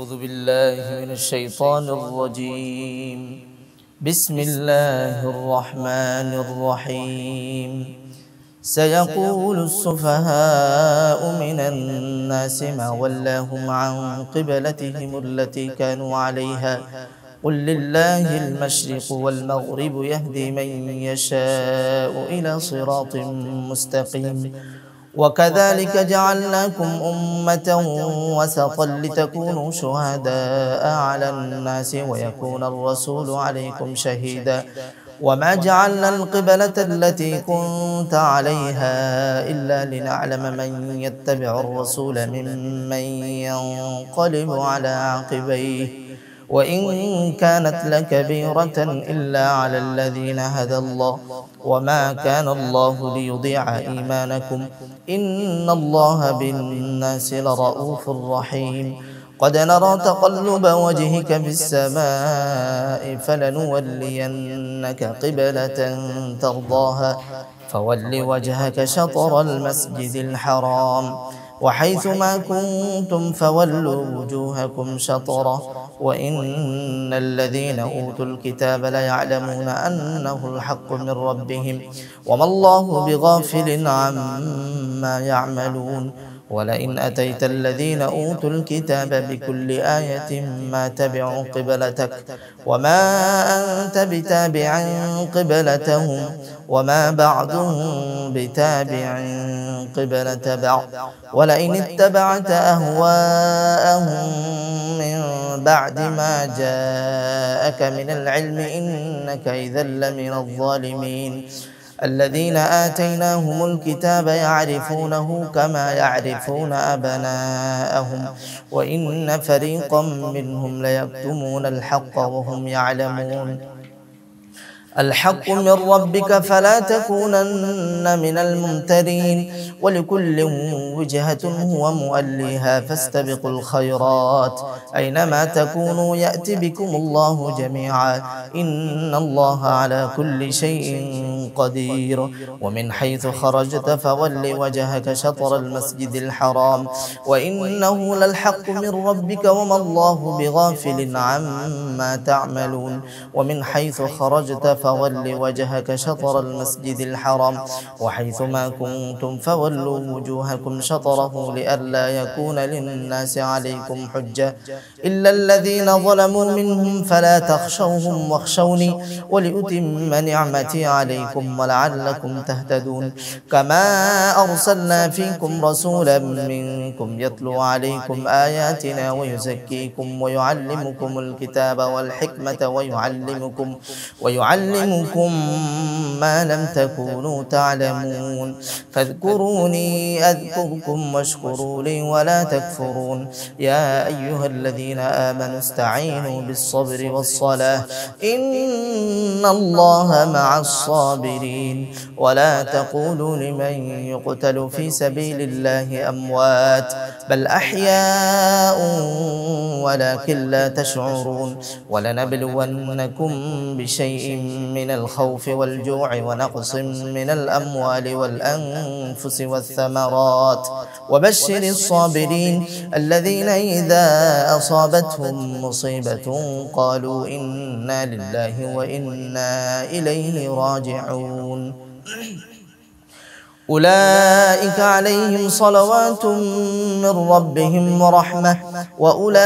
أعوذ بالله من الشيطان الرجيم. بسم الله الرحمن الرحيم. سيقول السفهاء من الناس ما ولاهم عن قبلتهم التي كانوا عليها قل لله المشرق والمغرب يهدي من يشاء إلى صراط مستقيم. وكذلك جعلناكم أمة وسطا لتكونوا شهداء على الناس ويكون الرسول عليكم شهيدا وما جعلنا القبلة التي كنت عليها إلا لنعلم من يتبع الرسول ممن ينقلب على عقبيه وإن كانت لكبيرة إلا على الذين هدى الله وما كان الله ليضيع إيمانكم إن الله بالناس لرؤوف رحيم. قد نرى تقلب وجهك في السماء فلنولينك قبلة ترضاها فول وجهك شطر المسجد الحرام وحيث ما كنتم فولوا وجوهكم شطره وإن الذين أوتوا الكتاب ليعلمون أنه الحق من ربهم وما الله بغافل عما يعملون. ولئن أتيت الذين أوتوا الكتاب بكل آية ما تبعوا قبلتك وما أنت بتابع قبلتهم وما بعضهم بتابع قبلة بعض ولئن اتبعت أهواءهم من بعد ما جاءك من العلم إنك إذا لمن الظالمين. الذين آتيناهم الكتاب يعرفونه كما يعرفون أبناءهم وإن فريقا منهم ليكتمون الحق وهم يعلمون. الحق من ربك فلا تكونن من الممترين ولكل وجهة هو مؤليها فاستبقوا الخيرات أينما تكونوا يأتي بكم الله جميعا إن الله على كل شيء قدير. ومن حيث خرجت فول وجهك شطر المسجد الحرام وإنه للحق من ربك وما الله بغافل عما تعملون. ومن حيث خرجت فول وجهك شطر المسجد الحرام وحيث ما كنتم فولوا وجوهكم شطره لئلا يكون للناس عليكم حجة إلا الذين ظلموا منهم فلا تخشوهم واخشوني ولأتم نعمتي عليكم ولعلكم تهتدون. كما أرسلنا فيكم رسولا منكم يتلو عليكم آياتنا ويزكيكم ويعلمكم الكتاب والحكمة ويعلمكم ما لم تكونوا تعلمون. فاذكروني أذكركم واشكروا لي ولا تكفرون. يا أيها الذين آمنوا استعينوا بالصبر والصلاة إن الله مع الصابرين. ولا تقولوا لمن يقتل في سبيل الله أموات بل أحياء ولكن لا تشعرون. ولنبلونكم بشيء من الخوف والجوع ونقص من الأموال والأنفس والثمرات وبشر الصابرين الذين إذا أصابتهم مصيبة قالوا إنا لله وإنا إليه راجعون. أولئك عليهم صلوات من ربهم ورحمة وأولئك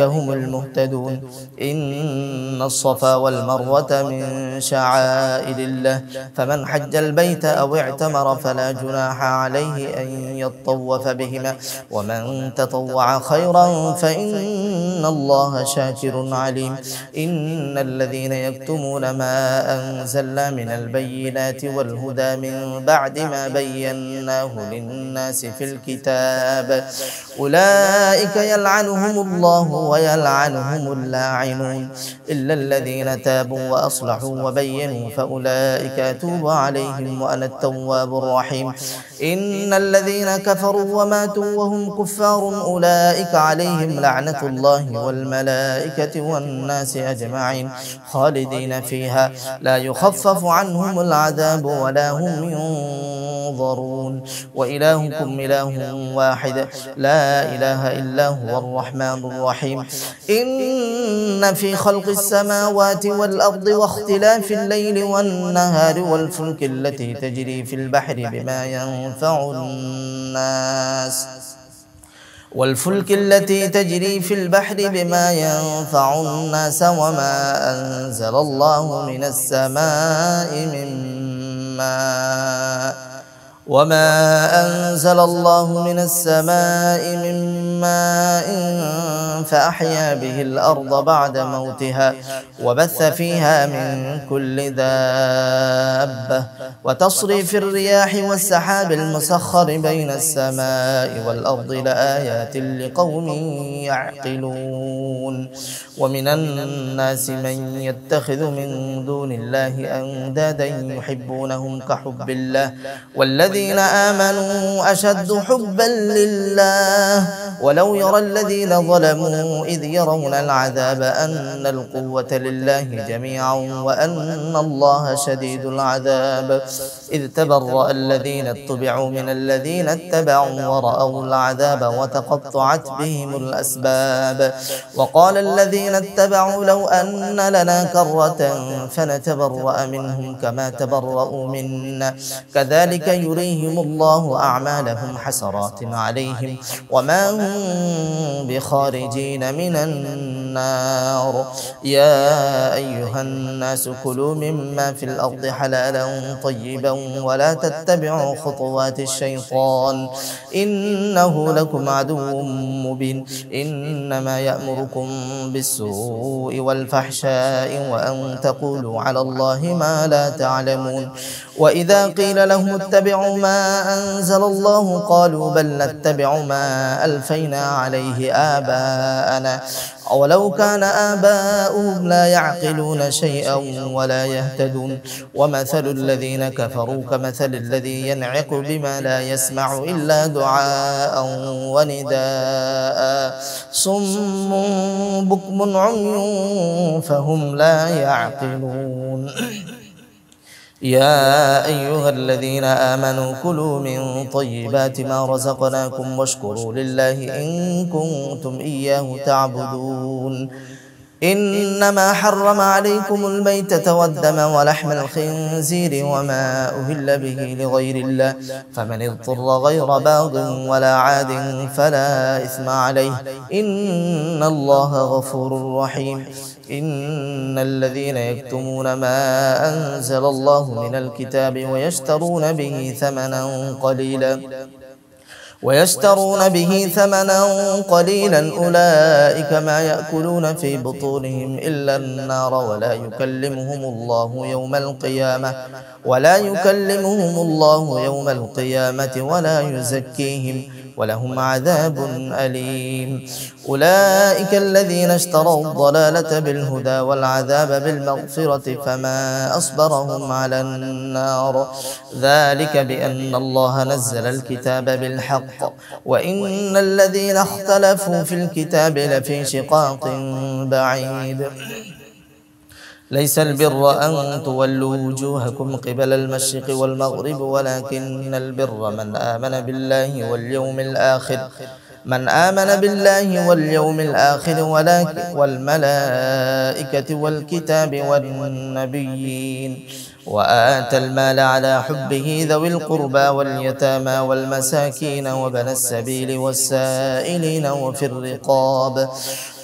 هم المهتدون. إن الصفا والمروة من شعائر الله فمن حج البيت أو اعتمر فلا جناح عليه أن يطوف بهما ومن تطوع خيرا فإن الله شاكر عليم. إن الذين يكتمون ما أنزلنا من البينات والهدى من بعد ما بيناه للناس في الكتاب أولئك يلعنهم الله ويلعنهم اللاعنون إلا الذين تابوا وأصلحوا وبينوا فأولئك أتوب عليهم وأنا التواب الرحيم. إن الذين كفروا وماتوا وهم كفار أولئك عليهم لعنة الله والملائكة والناس أجمعين خالدين فيها لا يخفف عنهم العذاب ولا هم هم ينظرون وإلهكم إله واحد لا إله إلا هو الرحمن الرحيم إن في خلق السماوات والأرض واختلاف الليل والنهار والفلك التي تجري في البحر بما ينفع الناس وما أنزل الله من السماء من ماء فأحيا به الأرض بعد موتها وبث فيها من كل دابة وتصريف الرياح والسحاب المسخر بين السماء والأرض لآيات لقوم يعقلون ومن الناس من يتخذ من دون الله أندادا يحبونهم كحب الله والذين آمنوا أشد حبا لله ولو يرى الذين ظلموا إذ يرون العذاب أن القوة لله جميعا وأن الله شديد العذاب إذ تبرأ الذين اتبعوا من الذين اتبعوا ورأوا العذاب وتقطعت بهم الأسباب وقال الذين اتبعوا لو أن لنا كرة فنتبرأ منهم كما تبرأوا منا كذلك يريهم الله أعمالهم حسرات عليهم وما هم بخارجين من النار يا أيها الناس كلوا مما في الأرض حلالا طيبا ولا تتبعوا خطوات الشيطان إنه لكم عدو مبين إنما يأمركم بالسوء والفحشاء وأن تقولوا على الله ما لا تعلمون وإذا قيل لهم اتبعوا ما أنزل الله قالوا بل نتبع ما ألفينا عليه آباءنا أولو كان آباؤهم لا يعقلون شيئا ولا يهتدون ومثل الذين كفروا كمثل الذي ينعق بما لا يسمع إلا دعاء ونداء صم بكم عمي فهم لا يعقلون يا أيها الذين آمنوا كلوا من طيبات ما رزقناكم واشكروا لله إن كنتم إياه تعبدون إنما حرم عليكم الميتة والدم ولحم الخنزير وما أهل به لغير الله فمن اضطر غير باغ ولا عاد فلا إثم عليه إن الله غفور رحيم إن الذين يكتمون ما أنزل الله من الكتاب ويشترون به ثمنا قليلا أولئك ما يأكلون في بطونهم إلا النار ولا يكلمهم الله يوم القيامة ولا يزكيهم ولهم عذاب أليم أولئك الذين اشتروا الضلالة بالهدى والعذاب بالمغفرة فما أصبرهم على النار ذلك بأن الله نزل الكتاب بالحق وإن الذين اختلفوا في الكتاب لفي شقاق بعيد ليس البر أن تولوا وجوهكم قبل المشرق والمغرب ولكن البر من آمن بالله واليوم الآخر والملائكة والكتاب والنبيين وآتى المال على حبه ذوي القربى واليتامى والمساكين وبني السبيل والسائلين وفي الرقاب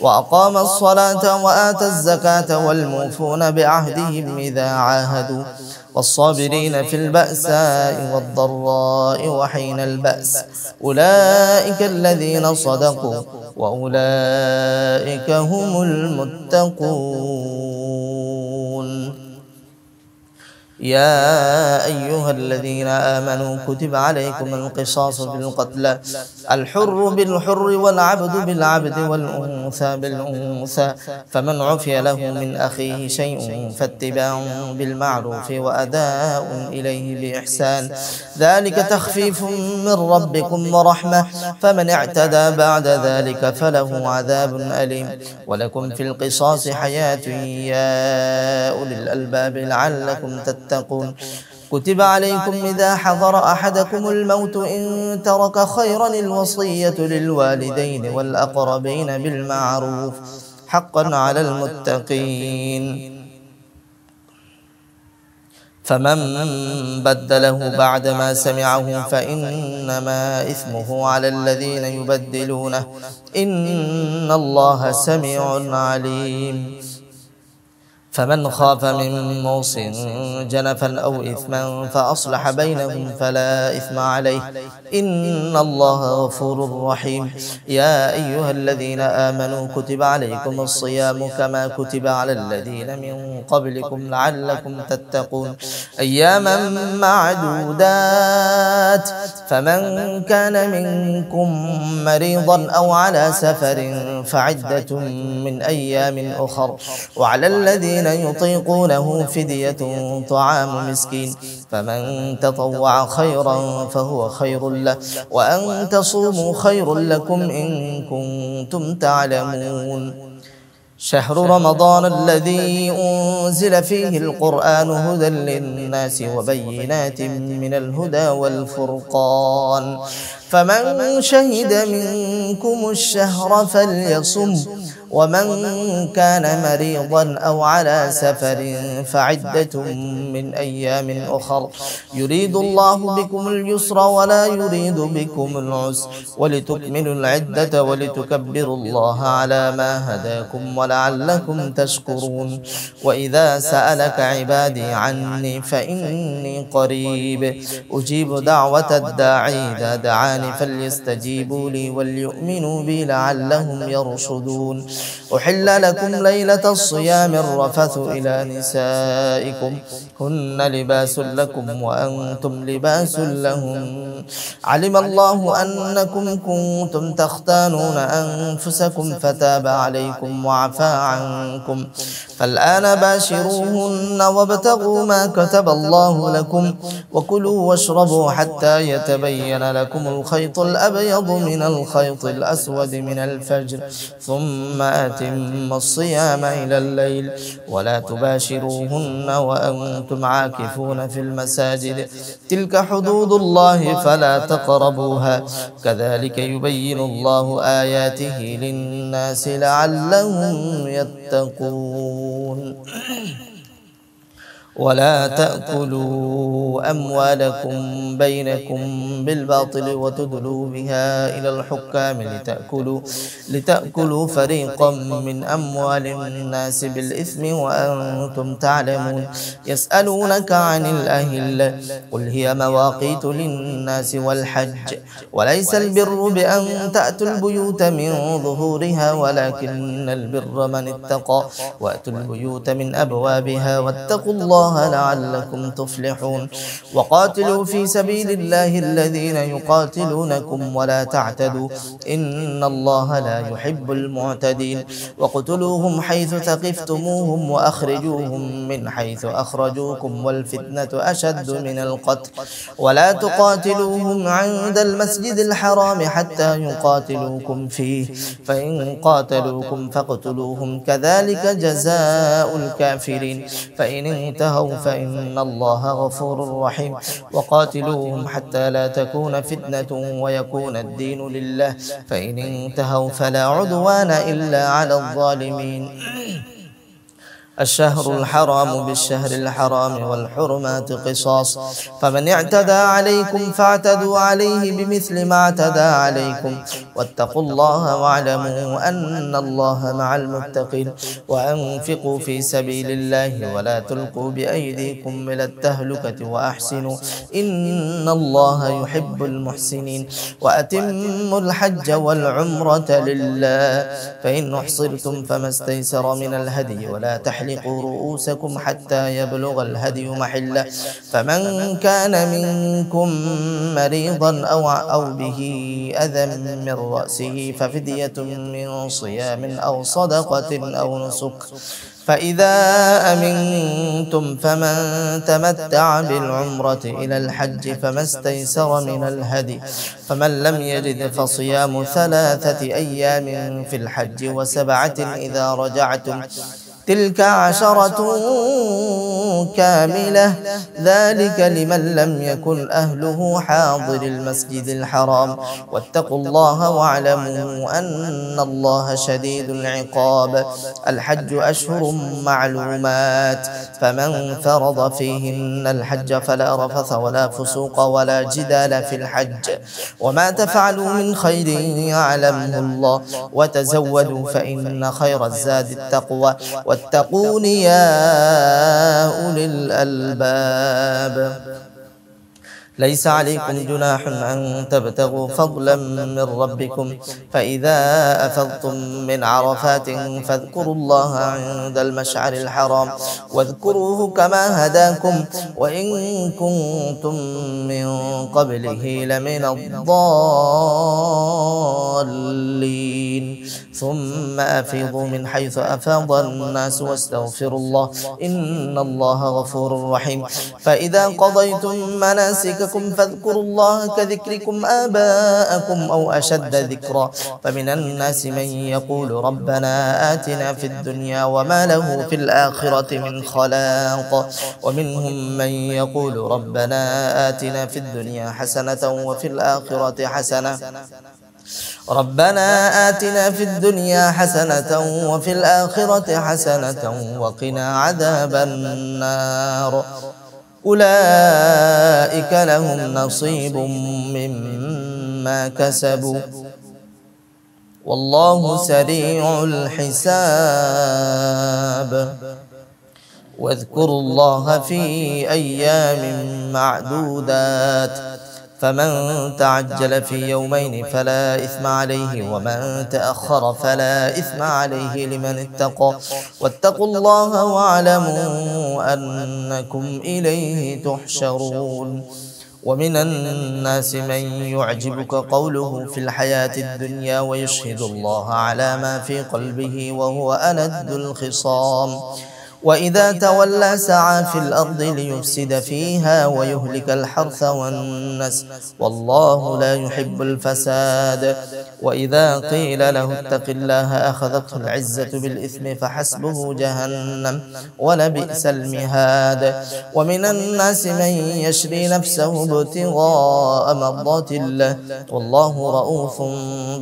وأقام الصلاة وآتى الزكاة والموفون بعهدهم إذا عاهدوا والصابرين في البأساء والضراء وحين البأس أولئك الذين صدقوا وأولئك هم المتقون يا أيها الذين آمنوا كتب عليكم القصاص في القتلى الحر بالحر والعبد بالعبد والأنثى بالأنثى فمن عفي له من أخيه شيء فاتباع بالمعروف وأداء إليه بإحسان ذلك تخفيف من ربكم ورحمة فمن اعتدى بعد ذلك فله عذاب أليم ولكم في القصاص حياة يا أولي الألباب لعلكم تتقون كتب عليكم إذا حضر أحدكم الموت إن ترك خيرا الوصية للوالدين والأقربين بالمعروف حقا على المتقين. فمن بدله بعدما سمعه فإنما إثمه على الذين يبدلونه إن الله سميع عليم. فمن خاف من موص جنفا أو إثما فأصلح بينهم فلا إثم عليه إن الله غفور رحيم. يا أيها الذين آمنوا كتب عليكم الصيام كما كتب على الذين من قبلكم لعلكم تتقون أياما معدودات فمن كان منكم مريضا أو على سفر فعدة من أيام أخر وعلى الذين يطيقونه فدية طعام مسكين فمن تطوع خيرا فهو خير له وأن تصوموا خير لكم إن كنتم تعلمون. شهر رمضان الذي أنزل فيه القرآن هدى للناس وبينات من الهدى والفرقان فمن شهد منكم الشهر فليصم ومن كان مريضا أو على سفر فعدة من أيام أخر يريد الله بكم اليسر ولا يريد بكم العسر ولتكملوا العدة ولتكبروا الله على ما هداكم ولعلكم تشكرون. وإذا سألك عبادي عني فإني قريب أجيب دعوة الداعي إذا دعاني فليستجيبوا لي وليؤمنوا بي لعلهم يرشدون. أحل لكم ليلة الصيام الرفث إلى نسائكم هن لباس لكم وأنتم لباس لهم علم الله أنكم كنتم تختانون أنفسكم فتاب عليكم وعفى عنكم فالآن باشروهن وابتغوا ما كتب الله لكم وكلوا واشربوا حتى يتبين لكم الخيط الأبيض من الخيط الأسود من الفجر ثم أتموا الصيام إلى الليل ولا تباشروهن وأنتم عاكفون في المساجد تلك حدود الله فلا تقربوها كذلك يبين الله آياته للناس لعلهم يتقون. ولا تأكلوا أموالكم بينكم بالباطل وتدلوا بها إلى الحكام لتأكلوا فريقا من أموال الناس بالإثم وأنتم تعلمون. يسألونك عن الأهلة قل هي مواقيت للناس والحج وليس البر بأن تأتوا البيوت من ظهورها ولكن البر من اتقى وأتوا البيوت من أبوابها واتقوا الله لعلكم تفلحون. وقاتلوا في سبيل الله الذين يقاتلونكم ولا تعتدوا إن الله لا يحب المعتدين. وقتلوهم حيث ثقفتموهم وأخرجوهم من حيث أخرجوكم والفتنة أشد من القتل ولا تقاتلوهم عند المسجد الحرام حتى يقاتلوكم فيه فإن قاتلوكم فاقتلوهم كذلك جزاء الكافرين فإن انتهوا فإن الله غفور رحيم. وقاتلوهم حتى لا تكون فتنة ويكون الدين لله فإن انتهوا فلا عدوان إلا على الظالمين. الشهر الحرام بالشهر الحرام والحرمات قصاص فمن اعتدى عليكم فاعتدوا عليه بمثل ما اعتدى عليكم واتقوا الله واعلموا أن الله مع المتقين. وأنفقوا في سبيل الله ولا تلقوا بأيديكم إلى التهلكة وأحسنوا إن الله يحب المحسنين. وأتموا الحج والعمرة لله فإن أحصرتم فما استيسر من الهدي ولا تحلقوا رؤوسكم حتى يبلغ الهدي محله فمن كان منكم مريضا أو به أذى من رأسه ففدية من صيام أو صدقة أو نسك فإذا أمنتم فمن تمتع بالعمرة إلى الحج فما استيسر من الهدي فمن لم يجد فصيام 3 أيام في الحج و7 إذا رجعتم تلك 10 كاملة، ذلك لمن لم يكن أهله حاضر المسجد الحرام. واتقوا الله واعلموا أن الله شديد العقاب. الحج أشهر معلومات، فمن فرض فيهن الحج فلا رفث ولا فسوق ولا جدال في الحج، وما تفعلوا من خير يعلمه الله، وتزودوا فإن خير الزاد التقوى، واتقون يا أولي الألباب. ليس عليكم جناح أن تبتغوا فضلا من ربكم، فإذا أفضتم من عرفات فاذكروا الله عند المشعر الحرام، واذكروه كما هداكم وإن كنتم من قبله لمن الضالين. ثم أفيضوا من حيث أفاض الناس واستغفروا الله إن الله غفور رحيم. فإذا قضيتم مناسككم فاذكروا الله كذكركم آباءكم أو أشد ذكرا. فمن الناس من يقول ربنا آتنا في الدنيا وما له في الآخرة من خلاق، ومنهم من يقول ربنا آتنا في الدنيا حسنة وفي الآخرة حسنة وفي الآخرة حسنة وقنا عذاب النار. أولئك لهم نصيب مما كسبوا والله سريع الحساب. واذكروا الله في أيام معدودات، فمن تعجل في يومين فلا إثم عليه، ومن تأخر فلا إثم عليه لمن اتقى. واتقوا الله واعلموا أنكم إليه تحشرون. ومن الناس من يعجبك قوله في الحياة الدنيا ويشهد الله على ما في قلبه وهو ألد الخصام، وإذا تولى سعى في الأرض ليفسد فيها ويهلك الحرث والنسل والله لا يحب الفساد. وإذا قيل له اتق الله أخذته العزة بالإثم فحسبه جهنم ولبئس المهاد. ومن الناس من يشري نفسه ابتغاء مرضات الله والله رؤوف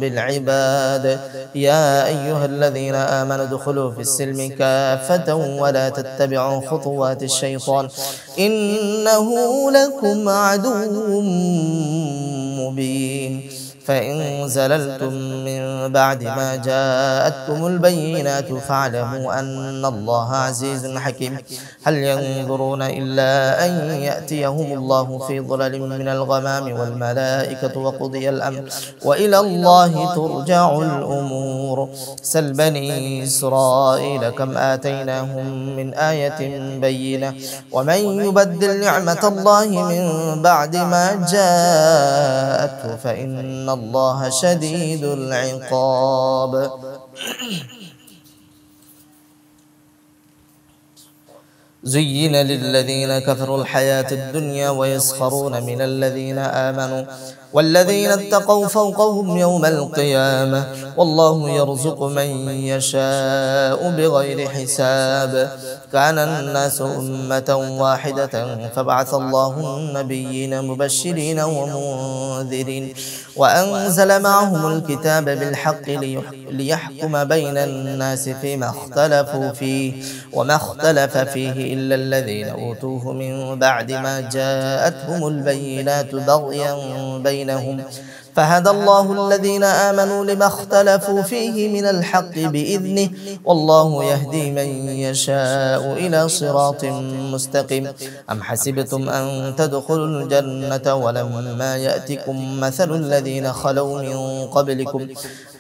بالعباد. يا أيها الذين آمنوا ادخلوا في السلم كافة ولا تتبعوا خطوات الشيطان إنه لكم عدو مبين. فإن زللتم من بعد ما جاءتكم البينات فاعلموا أن الله عزيز حكيم. هل ينظرون إلا أن يأتيهم الله في ظلل من الغمام والملائكة وقضي الأمر وإلى الله ترجع الأمور. سل بني إسرائيل كم آتيناهم من آية بينة ومن يبدل نعمة الله من بعد ما جاءته فإن الله شديد العقاب. زين للذين كفروا الحياة الدنيا ويسخرون من الذين آمنوا والذين اتقوا فوقهم يوم القيامة والله يرزق من يشاء بغير حساب. كان الناس أمة واحدة فبعث الله النبيين مبشرين ومنذرين وأنزل معهم الكتاب بالحق ليحكم بين الناس فيما اختلفوا فيه وما اختلف فيه إلا الذين أوتوه من بعد ما جاءتهم البينات بغيا بينهم فهدى الله الذين آمنوا لما اختلفوا فيه من الحق بإذنه والله يهدي من يشاء إلى صراط مستقيم. أم حسبتم أن تدخلوا الجنة ولما يأتكم مثل الذين خلوا من قبلكم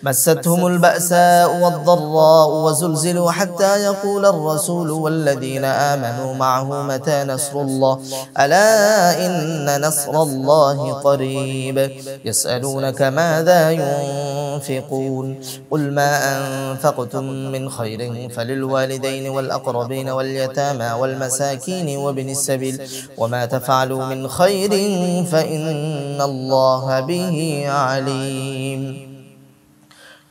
مستهم البأساء والضراء وزلزلوا حتى يقول الرسول والذين آمنوا معه متى نصر الله ألا إن نصر الله قريب. يسألونك ماذا ينفقون قل ما أنفقتم من خير فللوالدين والأقربين واليتامى والمساكين وابن السبيل وما تفعلوا من خير فإن الله به عليم.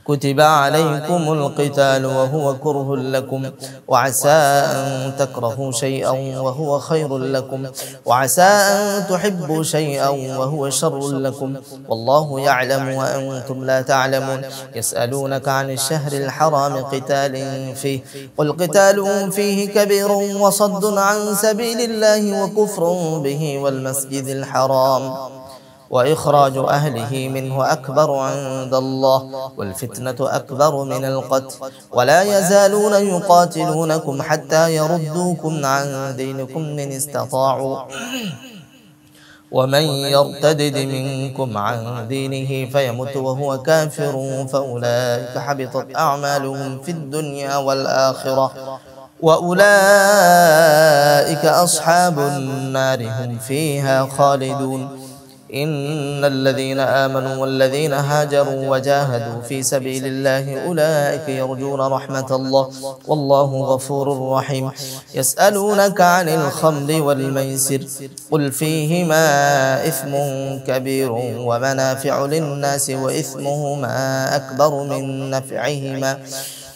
كتب عليكم القتال وهو كره لكم وعسى أن تكرهوا شيئا وهو خير لكم وعسى أن تحبوا شيئا وهو شر لكم والله يعلم وأنتم لا تعلمون يسألونك عن الشهر الحرام قتال فيه قل قتال فيه كبير وصد عن سبيل الله وكفر به والمسجد الحرام وإخراج أهله منه أكبر عند الله والفتنة أكبر من القتل ولا يزالون يقاتلونكم حتى يردوكم عن دينكم إن استطاعوا ومن يرتدد منكم عن دينه فيمت وهو كافر فأولئك حبطت أعمالهم في الدنيا والآخرة وأولئك أصحاب النار هم فيها خالدون إن الذين آمنوا والذين هاجروا وجاهدوا في سبيل الله أولئك يرجون رحمة الله والله غفور رحيم يسألونك عن الخمر والميسر قل فيهما إثم كبير ومنافع للناس وإثمهما أكبر من نفعهما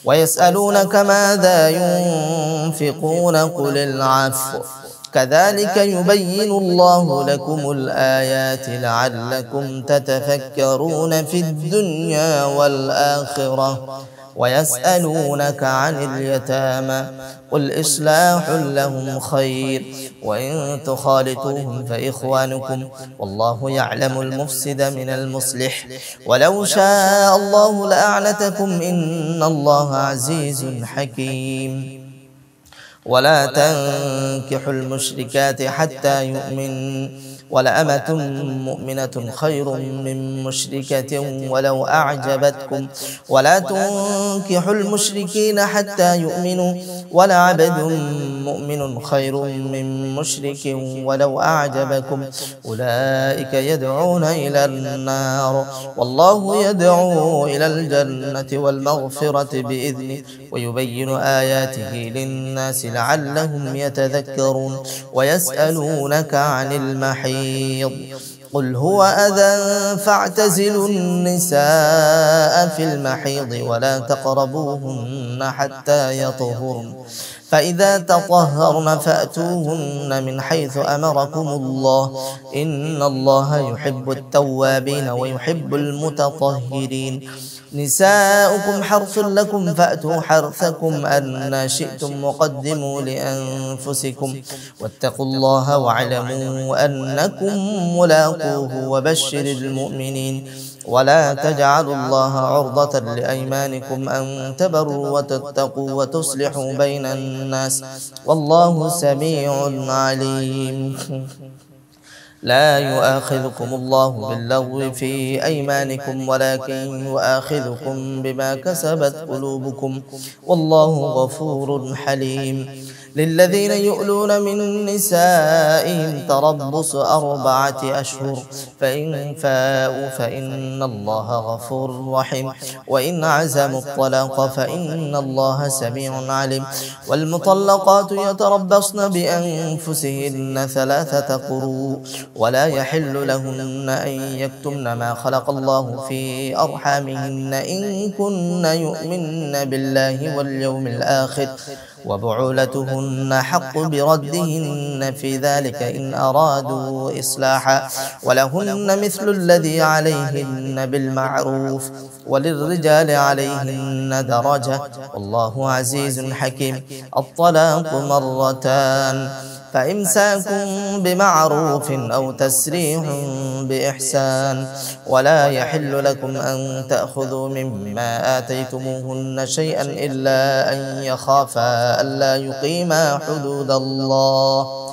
ويسألونك ماذا ينفقون قل العفو كذلك يبين الله لكم الآيات لعلكم تتفكرون في الدنيا والآخرة ويسألونك عن اليتامى قل إصلاح لهم خير وإن تخالطوهم فإخوانكم والله يعلم المفسد من المصلح ولو شاء الله لأعنتكم إن الله عزيز حكيم ولا تنكحوا المشركات حتى يؤمن ولأمة مؤمنة خير من مشركة ولو أعجبتكم ولا تنكحوا المشركين حتى يؤمنوا ولعبد مؤمن خير من مشرك ولو أعجبكم أولئك يدعون إلى النار والله يدعو إلى الجنة والمغفرة بإذنه ويبين آياته للناس لعلهم يتذكرون ويسألونك عن المحيض قل هو أذى فاعتزلوا النساء في المحيض ولا تقربوهن حتى يطهرن فإذا تطهرن فأتوهن من حيث أمركم الله إن الله يحب التوابين ويحب المتطهرين نساؤكم حرث لكم فأتوا حرثكم أن شئتم وقدموا لأنفسكم واتقوا الله واعلموا أنكم ملاقوه وبشر المؤمنين ولا تجعلوا الله عرضة لأيمانكم أن تبروا وتتقوا وتصلحوا بين الناس والله سميع عليم لا يؤاخذكم الله باللغو في أيمانكم ولكن يؤاخذكم بما كسبت قلوبكم والله غفور حليم للذين يؤلون من نسائهم تربص 4 أشهر فإن فاءوا فإن الله غفور رحيم وإن عزموا الطلاق فإن الله سميع عليم والمطلقات يتربصن بأنفسهن 3 قروء ولا يحل لهن أن يكتمن ما خلق الله في أرحامهن إن كن يؤمن بالله واليوم الآخر وبعولتهن حق بردهن في ذلك إن أرادوا إصلاحا ولهن مثل الذي عليهن بالمعروف وللرجال عليهن درجة والله عزيز حكيم الطلاق 2 فإمساك بمعروف أو تسريح بإحسان ولا يحل لكم أن تأخذوا مما آتيتموهن شيئا إلا أن يخافا ألا يقيما حدود الله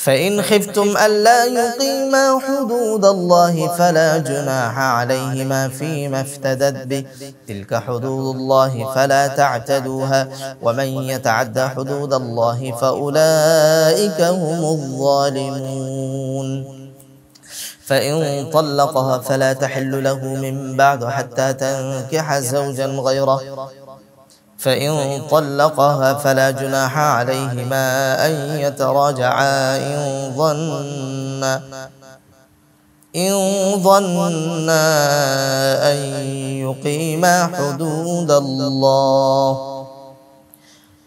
فإن خفتم ألا يقيما حدود الله فلا جناح عليهما فيما افتدت به تلك حدود الله فلا تعتدوها ومن يتعد حدود الله فأولئك هم الظالمون فإن طلقها فلا تحل له من بعد حتى تنكح زوجا غيره فإن طلقها فلا جناح عليهما أن يتراجعا إن ظنا أن يقيما حدود الله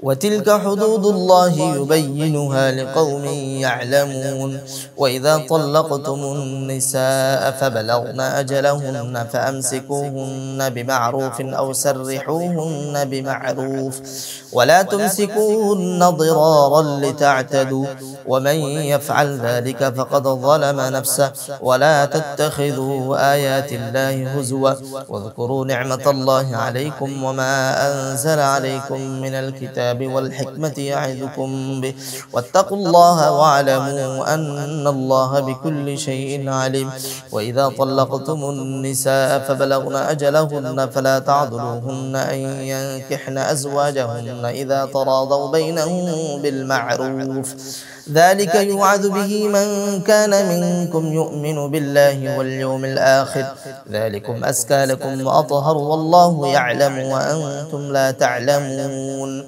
وتلك حدود الله يبينها لقوم يعلمون وإذا طلقتم النساء فبلغن أجلهن فأمسكوهن بمعروف أو سرحوهن بمعروف ولا تمسكوهن ضرارا لتعتدوا ومن يفعل ذلك فقد ظلم نفسه ولا تتخذوا آيات الله هزوا واذكروا نعمة الله عليكم وما أنزل عليكم من الكتاب والحكمة يعظكم به واتقوا الله واعلموا أن الله بكل شيء عليم وإذا طلقتم النساء فبلغن أجلهن فلا تعضلوهن أن ينكحن أزواجهن إذا تراضوا بينهم بالمعروف ذلك يوعظ به من كان منكم يؤمن بالله واليوم الآخر ذلكم أزكى لكم وأطهر والله يعلم وأنتم لا تعلمون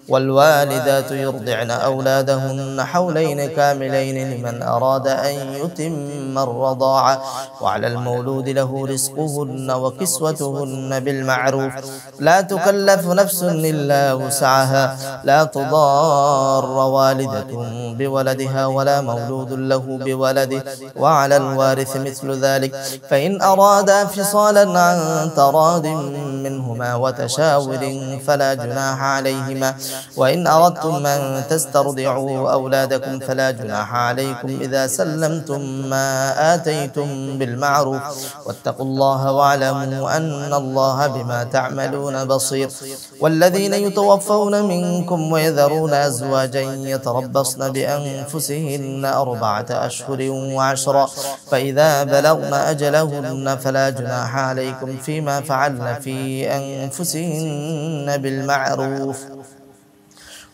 والوالدات يرضعن أولادهن حولين كاملين لمن أراد أن يتم الرضاعة وعلى المولود له رزقهن وكسوتهن بالمعروف لا تكلف نفس إلا وسعها لا تضار والدة بولدها ولا مولود له بولده وعلى الوارث مثل ذلك فإن أرادا فصالا عن تراض منهما وتشاور فلا جناح عليهما وإن أردتم أن تسترضعوا أولادكم فلا جناح عليكم إذا سلمتم ما آتيتم بالمعروف واتقوا الله واعلموا أن الله بما تعملون بصير والذين يتوفون منكم ويذرون أزواجا يتربصن بأنفسهن 4 أشهر و10 فإذا بلغن أجلهن فلا جناح عليكم فيما فعلن في أنفسهن بالمعروف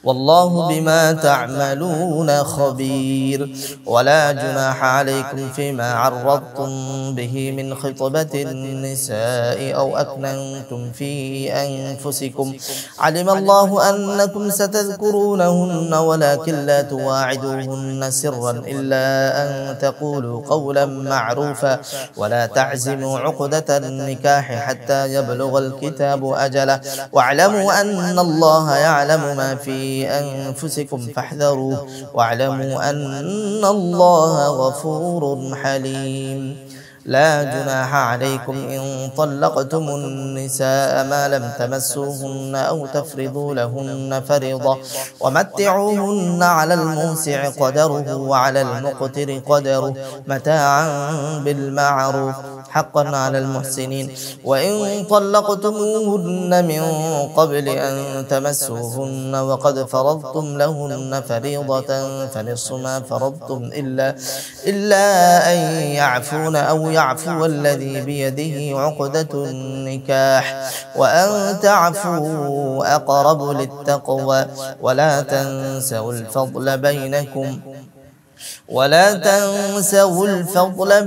والله بما تعملون خبير ولا جناح عليكم فيما عرضتم به من خطبة النساء أو أكننتم في أنفسكم علم الله أنكم ستذكرونهن ولكن لا تواعدوهن سرا إلا أن تقولوا قولا معروفا ولا تعزموا عقدة النكاح حتى يبلغ الكتاب أجله واعلموا أن الله يعلم ما في أنفسكم فاحذروه واعلموا أن الله غفور حليم لا جناح عليكم إن طلقتم النساء ما لم تمسوهن أو تفرضوا لهن فريضة ومتعوهن على الموسع قدره وعلى المقتر قدره متاعا بالمعروف حقا على المحسنين وإن طلقتموهن من قبل أن تمسوهن وقد فرضتم لهن فريضة فنصف ما فرضتم إلا أن يعفون أو يعفو الذي بيده عقدة النكاح وأن تعفوا أقرب للتقوى ولا تنسوا الفضل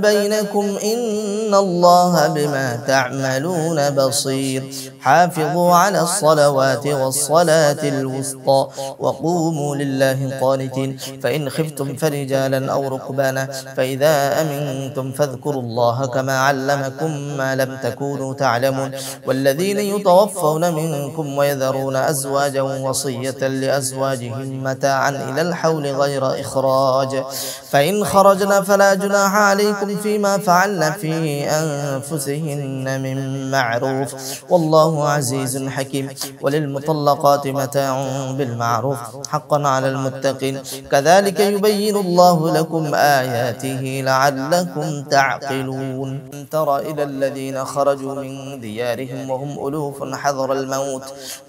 بينكم إن الله بما تعملون بصير حافظوا على الصلوات والصلاة الوسطى وقوموا لله قانتين فإن خفتم فرجالا أو ركبانا فإذا أمنتم فاذكروا الله كما علمكم ما لم تكونوا تعلمون والذين يتوفون منكم ويذرون أزواجا وصية لأزواجهم متاعا إلى الحول غير إخراج فإن خرجنا فلا جناح عليكم فيما فعلن في أنفسهن من معروف والله عزيز حكيم وللمطلقات متاع بالمعروف حقا على المتقين كذلك يبين الله لكم آياته لعلكم تعقلون تر إلى الذين خرجوا من ديارهم وهم ألوف حذر الموت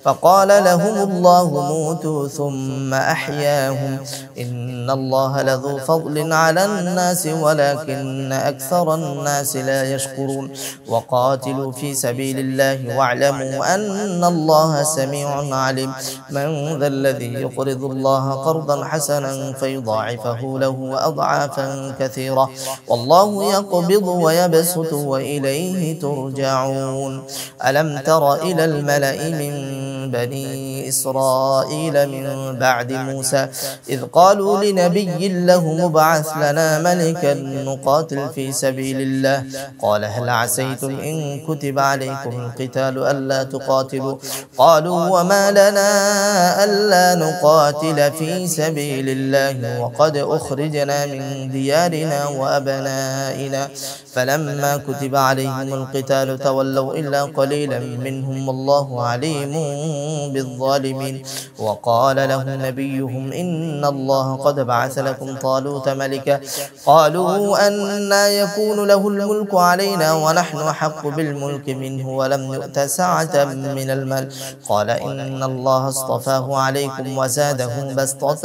فقال لهم الله موتوا ثم أحياهم إن الله لذو فضل على الناس ولكن أكثر الناس لا يشكرون وقاتلوا في سبيل الله واعلموا أن الله سميع عليم من ذا الذي يقرض الله قرضا حسنا فيضاعفه له أضعافا كثيرة والله يقبض ويبسط وإليه ترجعون ألم تر إلى الملأ من بني إسرائيل من بعد موسى إذ قالوا لنبي له مبعث لنا ملكا نقاتل في سبيل الله قال هل عسيتم إن كتب عليكم القتال ألا تقاتلوا قالوا وما لنا ألا نقاتل في سبيل الله وقد أخرجنا من ديارنا وأبنائنا فلما كتب عليهم القتال تولوا إلا قليلا منهم والله عليم بالظالمين وقال لهم نبيهم إن الله قد بعث لكم طالوت ملكا قالوا أنى يكون له الملك علينا ونحن أحق بالملك منه ولم يؤت سعة من المال قال إن الله اصطفاه عليكم وزاده بسطة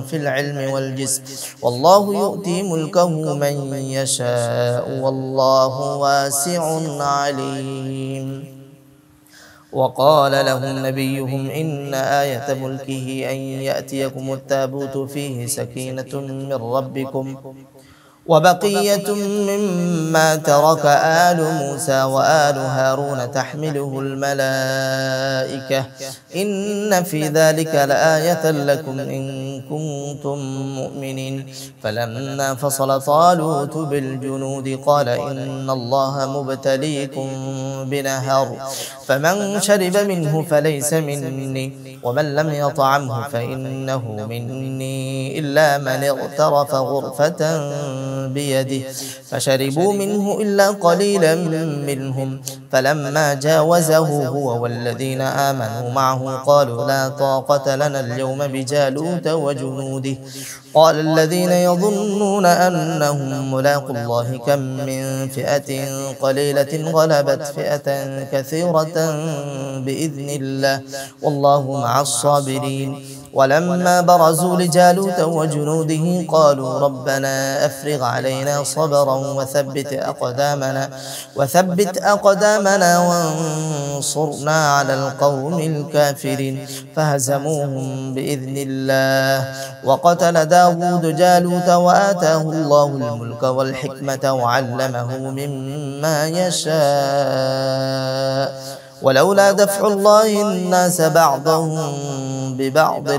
في العلم والجسم والله يؤتي ملكه من يشاء والله واسع عليم وقال لهم نبيهم إن آية ملكه أن يأتيكم التابوت فيه سكينة من ربكم وبقية مما ترك آل موسى وآل هارون تحمله الملائكة إن في ذلك لآية لكم إن كنتم مؤمنين فلما فصل طالوت بالجنود قال إن الله مبتليكم بنهر فمن شرب منه فليس مني ومن لم يطعمه فإنه مني إلا من اغترف غرفة بيده فشربوا منه إلا قليلا منهم فلما جاوزه هو والذين آمنوا معه قالوا لا طاقة لنا اليوم بجالوت وجنوده قال الذين يظنون أنهم ملاقو الله كم من فئة قليلة غلبت فئة كثيرة بإذن الله والله مع الصابرين ولما برزوا لجالوت وجنوده قالوا ربنا أفرغ علينا صبرا وثبت أقدامنا وانصرنا على القوم الكافرين فهزموهم بإذن الله وقتل داود جالوت وآتاه الله الملك والحكمة وعلمه مما يشاء ولولا دفع الله الناس بعضهم ببعض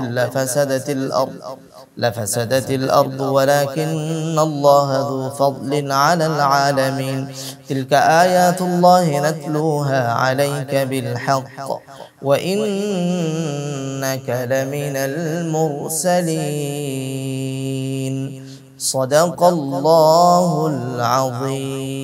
لفسدت الأرض ولكن الله ذو فضل على العالمين تلك آيات الله نتلوها عليك بالحق وإنك لمن المرسلين صدق الله العظيم.